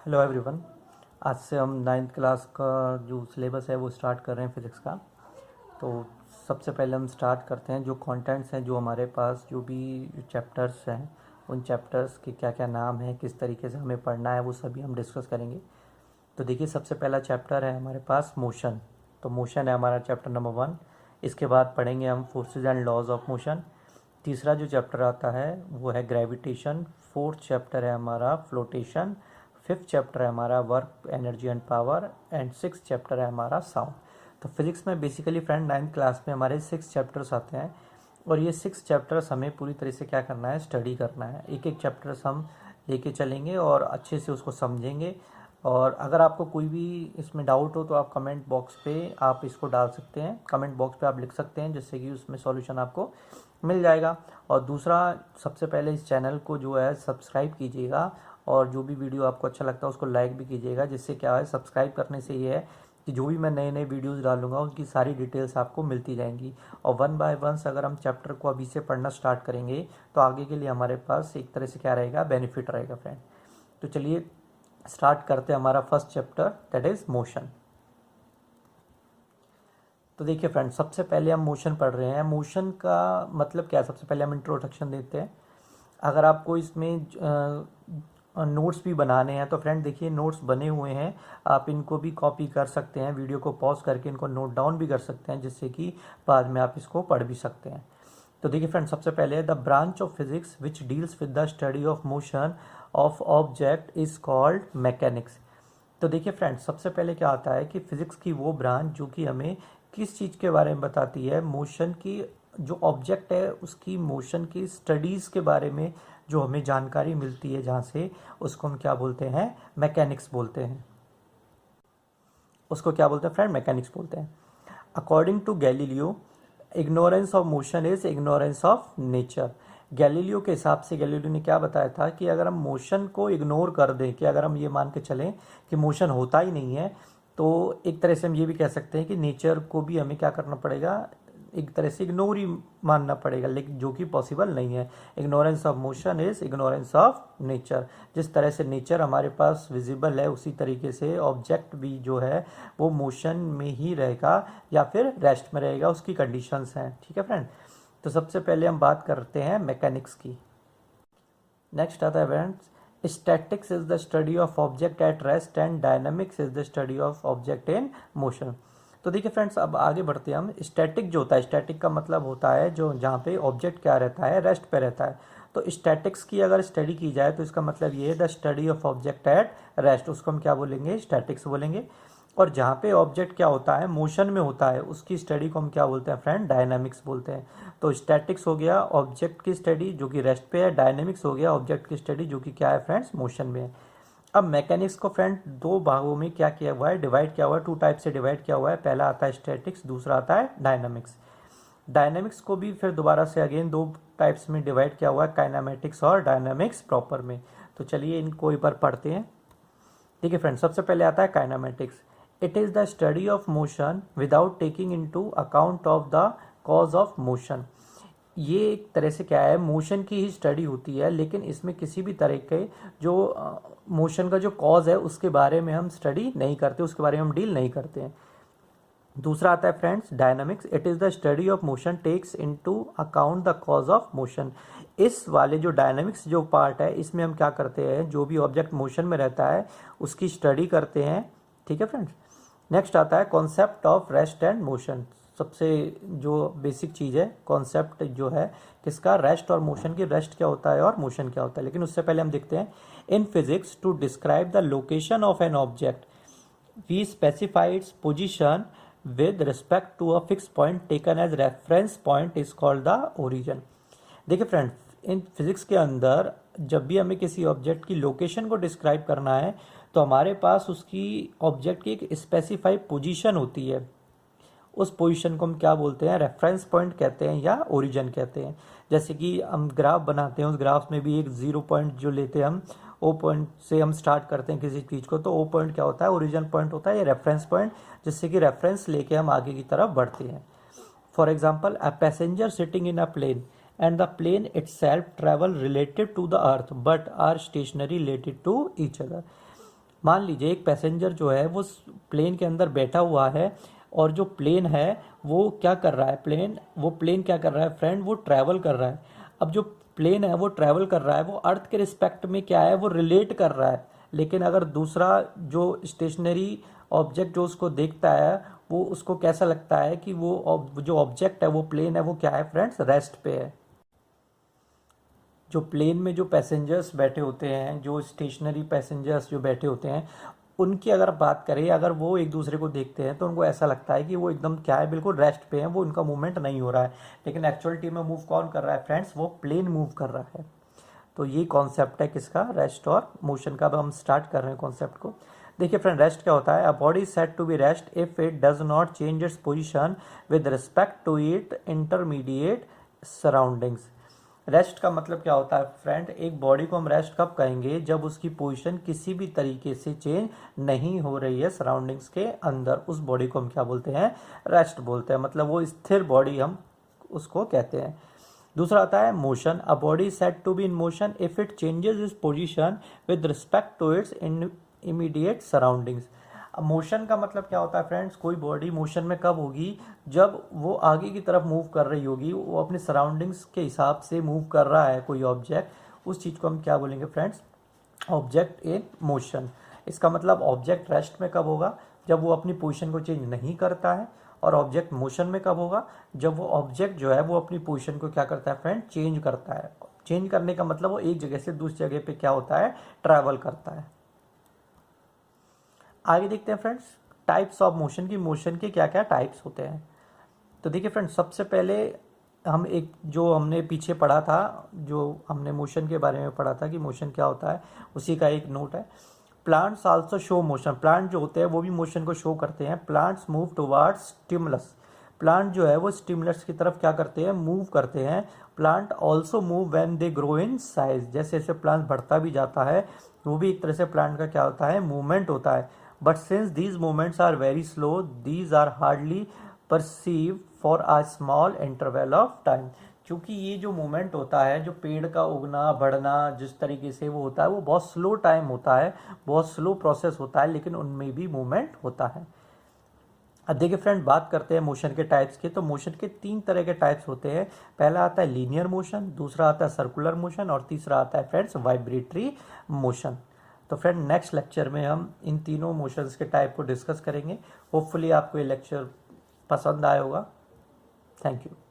Hello everyone. आज से हम नाइन्थ क्लास का जो सिलेबस है वो स्टार्ट कर रहे हैं फिज़िक्स का। तो सबसे पहले हम स्टार्ट करते हैं जो कंटेंट्स हैं, जो हमारे पास जो भी चैप्टर्स हैं उन चैप्टर्स के क्या क्या नाम है, किस तरीके से हमें पढ़ना है, वो सभी हम डिस्कस करेंगे। तो देखिए, सबसे पहला चैप्टर है हमारे पास मोशन। तो मोशन है हमारा चैप्टर नंबर 1। इसके बाद पढ़ेंगे हम forces and laws of motion. तीसरा जो चैप्टर आता है वो है ग्रेविटेशन। फोर्थ चैप्टर है हमारा फ्लोटेशन। फिफ्थ चैप्टर है हमारा work, energy and power. And six chapter है हमारा साउंड। तो फिजिक्स में बेसिकली फ्रेंड 9th क्लास में हमारे 6 चैप्टर्स आते हैं, और ये 6 चैप्टर्स हमें पूरी तरह से क्या करना है, स्टडी करना है। एक एक चैप्टर्स हम लेके चलेंगे और अच्छे से उसको समझेंगे। और अगर आपको कोई भी इसमें डाउट हो तो आप कमेंट बॉक्स पे आप इसको डाल सकते हैं, कमेंट बॉक्स पे आप लिख सकते हैं, जिससे कि उसमें सॉल्यूशन आपको मिल जाएगा। और दूसरा, सबसे पहले इस चैनल को जो है सब्सक्राइब कीजिएगा, और जो भी वीडियो आपको अच्छा लगता है उसको लाइक भी कीजिएगा। जिससे क्या है, सब्सक्राइब करने से ये है कि जो भी मैं नए नए वीडियोस डालूंगा उनकी सारी डिटेल्स आपको मिलती जाएंगी। और वन बाय वन अगर हम चैप्टर को अभी से पढ़ना स्टार्ट करेंगे तो आगे के लिए हमारे पास एक तरह से क्या रहेगा, बेनिफिट रहेगा फ्रेंड। तो चलिए स्टार्ट करते हैं हमारा first chapter, that is motion. तो देखिए फ्रेंड, सबसे पहले हम मोशन पढ़ रहे हैं। मोशन का मतलब क्या है, सबसे पहले हम इंट्रोडक्शन देते हैं। अगर आपको इसमें नोट्स भी बनाने हैं तो फ्रेंड देखिए, नोट्स बने हुए हैं, आप इनको भी कॉपी कर सकते हैं, वीडियो को पॉज करके इनको नोट डाउन भी कर सकते हैं, जिससे कि बाद में आप इसको पढ़ भी सकते हैं। तो देखिए फ्रेंड, सबसे पहले the branch of physics which deals with the study of motion of object is called mechanics. तो देखिए फ्रेंड, सबसे पहले क्या आता है कि फिजिक्स की वो ब्रांच जो कि हमें किस चीज़ के बारे में बताती है, मोशन की, जो ऑब्जेक्ट है उसकी मोशन की स्टडीज़ के बारे में जो हमें जानकारी मिलती है, जहाँ से उसको हम क्या बोलते हैं, मैकेनिक्स बोलते हैं। उसको क्या बोलते हैं फ्रेंड, मैकेनिक्स बोलते हैं। According to Galileo, ignorance of motion is ignorance of nature. Galileo के हिसाब से गैलीलियो ने क्या बताया था कि अगर हम मोशन को इग्नोर कर दें, कि अगर हम ये मान के चलें कि मोशन होता ही नहीं है, तो एक तरह से हम ये भी कह सकते हैं कि नेचर को भी हमें क्या करना पड़ेगा, एक तरह से इग्नोर ही मानना पड़ेगा, लेकिन जो कि पॉसिबल नहीं है। Ignorance of motion is ignorance of nature. जिस तरह से नेचर हमारे पास विजिबल है, उसी तरीके से ऑब्जेक्ट भी जो है वो मोशन में ही रहेगा या फिर रेस्ट में रहेगा, उसकी कंडीशंस हैं। ठीक है फ्रेंड, तो सबसे पहले हम बात करते हैं मैकेनिक्स की। नेक्स्ट आता है friends, statics is the study of object at rest and dynamics is the study of object in motion. तो देखिए फ्रेंड्स, अब आगे बढ़ते हैं हम। स्टैटिक जो होता है, स्टैटिक का मतलब होता है जो जहाँ पे ऑब्जेक्ट क्या रहता है, रेस्ट पे रहता है। तो स्टैटिक्स की अगर स्टडी की जाए तो इसका मतलब ये है the study of object at rest, उसको हम क्या बोलेंगे, स्टैटिक्स बोलेंगे। और जहाँ पे ऑब्जेक्ट क्या होता है, मोशन में होता है, उसकी स्टडी को हम क्या बोलते हैं फ्रेंड, डायनामिक्स बोलते हैं। तो स्टैटिक्स हो गया ऑब्जेक्ट की स्टडी जो कि रेस्ट पे है, डायनामिक्स हो गया ऑब्जेक्ट की स्टडी जो कि क्या है फ्रेंड्स, मोशन में है। अब मैकेनिक्स को फ्रेंड दो भागों में क्या किया हुआ है, डिवाइड किया हुआ है, 2 टाइप से डिवाइड किया हुआ है। पहला आता है स्टैटिक्स, दूसरा आता है डायनामिक्स। डायनामिक्स को भी फिर दोबारा से अगेन 2 टाइप्स में डिवाइड किया हुआ है, काइनेमेटिक्स और डायनामिक्स प्रॉपर में। तो चलिए इनको एक बार पढ़ते हैं। ठीक है फ्रेंड, सबसे पहले आता है kinematics. It is the study of motion without taking into account of the cause of motion. ये एक तरह से क्या है, मोशन की ही स्टडी होती है, लेकिन इसमें किसी भी तरह के जो मोशन का जो कॉज है उसके बारे में हम स्टडी नहीं करते, उसके बारे में हम डील नहीं करते हैं। दूसरा आता है friends dynamics. It is the study of motion takes into account the cause of motion. इस वाले जो डायनामिक्स जो पार्ट है, इसमें हम क्या करते हैं, जो भी ऑब्जेक्ट मोशन में रहता है उसकी स्टडी करते हैं। ठीक है फ्रेंड्स, नेक्स्ट आता है concept of rest and motion. सबसे जो बेसिक चीज़ है, कॉन्सेप्ट जो है किसका, रेस्ट और मोशन की। रेस्ट क्या होता है और मोशन क्या होता है, लेकिन उससे पहले हम देखते हैं। In physics to describe the location of an object we specify its position with respect to a fix point taken as reference point is called the origin. देखिए फ्रेंड्स, इन फिजिक्स के अंदर जब भी हमें किसी ऑब्जेक्ट की location को describe करना है तो हमारे पास उसकी ऑब्जेक्ट की एक स्पेसिफाइड पोजीशन होती है। उस पोजीशन को हम क्या बोलते हैं, रेफरेंस पॉइंट कहते हैं या ओरिजिन कहते हैं। जैसे कि हम ग्राफ बनाते हैं, उस ग्राफ में भी एक 0 पॉइंट जो लेते हैं हम, ओ पॉइंट से हम स्टार्ट करते हैं किसी चीज़ को, तो ओ पॉइंट क्या होता है, ओरिजिन पॉइंट होता है या रेफरेंस पॉइंट, जिससे कि रेफरेंस लेके हम आगे की तरफ बढ़ते हैं। For example, a passenger sitting in a plane and the plane itself travel related to the earth but are stationary related to each other. मान लीजिए एक पैसेंजर जो है वो प्लेन के अंदर बैठा हुआ है, और जो प्लेन है वो क्या कर रहा है, प्लेन क्या कर रहा है फ्रेंड, वो ट्रैवल कर रहा है। अब जो प्लेन है वो ट्रैवल कर रहा है, वो अर्थ के रिस्पेक्ट में क्या है, वो रिलेट कर रहा है। लेकिन अगर दूसरा जो स्टेशनरी ऑब्जेक्ट जो उसको देखता है, वो उसको कैसा लगता है कि वो जो ऑब्जेक्ट है, वो प्लेन है, वो क्या है फ्रेंड्स, रेस्ट पे है। जो प्लेन में जो पैसेंजर्स बैठे होते हैं, जो स्टेशनरी पैसेंजर्स जो बैठे होते हैं, उनकी अगर बात करें, अगर वो एक दूसरे को देखते हैं तो उनको ऐसा लगता है कि वो एकदम क्या है, बिल्कुल रेस्ट पे है, वो उनका मूवमेंट नहीं हो रहा है। लेकिन एक्चुअलिटी में मूव कौन कर रहा है फ्रेंड्स, वो प्लेन मूव कर रहा है। तो ये कॉन्सेप्ट है किसका, रेस्ट और मोशन का। अब हम स्टार्ट कर रहे हैं कॉन्सेप्ट को। देखिए फ्रेंड, रेस्ट क्या होता है, a body set to be rest if it does not change its position with respect to it intermediate surroundings. Rest का मतलब क्या होता है फ्रेंड, एक बॉडी को हम रेस्ट कब कहेंगे, जब उसकी पोजीशन किसी भी तरीके से चेंज नहीं हो रही है सराउंडिंग्स के अंदर, उस बॉडी को हम क्या बोलते हैं, रेस्ट बोलते हैं। मतलब वो स्थिर बॉडी हम उसको कहते हैं। दूसरा आता है motion, a body set to be in motion if it changes its position with respect to its immediate surroundings. Motion का मतलब क्या होता है फ्रेंड्स, कोई बॉडी मोशन में कब होगी, जब वो आगे की तरफ मूव कर रही होगी, वो अपने सराउंडिंग्स के हिसाब से मूव कर रहा है कोई ऑब्जेक्ट, उस चीज़ को हम क्या बोलेंगे फ्रेंड्स, ऑब्जेक्ट इन मोशन। इसका मतलब ऑब्जेक्ट रेस्ट में कब होगा, जब वो अपनी पोजीशन को चेंज नहीं करता है। और ऑब्जेक्ट मोशन में कब होगा, जब वो ऑब्जेक्ट जो है वो अपनी पोजीशन को क्या करता है फ्रेंड, चेंज करता है। चेंज करने का मतलब वो एक जगह से दूसरी जगह पे क्या होता है, ट्रैवल करता है। आगे देखते हैं फ्रेंड्स टाइप्स ऑफ मोशन की, मोशन के क्या क्या टाइप्स होते हैं। तो देखिए फ्रेंड्स, सबसे पहले हम एक जो हमने पीछे पढ़ा था, जो हमने मोशन के बारे में पढ़ा था कि मोशन क्या होता है, उसी का एक नोट है। Plants also show motion, plant जो होते हैं वो भी मोशन को शो करते हैं। Plants move towards stimulus, plant जो है वो स्टिमुलस की तरफ क्या करते हैं, मूव करते हैं। Plant also move when they grow in size, जैसे जैसे प्लांट बढ़ता भी जाता है, वो भी एक तरह से प्लांट का क्या होता है, मूवमेंट होता है। But since these movements are very slow, these are hardly perceive for a small interval of time. क्योंकि ये जो मूवमेंट होता है, जो पेड़ का उगना बढ़ना जिस तरीके से वो होता है, वो बहुत स्लो टाइम होता है, बहुत स्लो प्रोसेस होता है, लेकिन उनमें भी मूवमेंट होता है। अब देखिए फ्रेंड, बात करते हैं मोशन के टाइप्स के। तो मोशन के 3 तरह के टाइप्स होते हैं। पहला आता है लीनियर मोशन, दूसरा आता है सर्कुलर मोशन, और तीसरा आता है फ्रेंड्स वाइब्रेटरी मोशन। तो फ्रेंड, नेक्स्ट लेक्चर में हम इन तीनों मोशंस के टाइप को डिस्कस करेंगे। होपफुली आपको ये लेक्चर पसंद आया होगा। Thank you.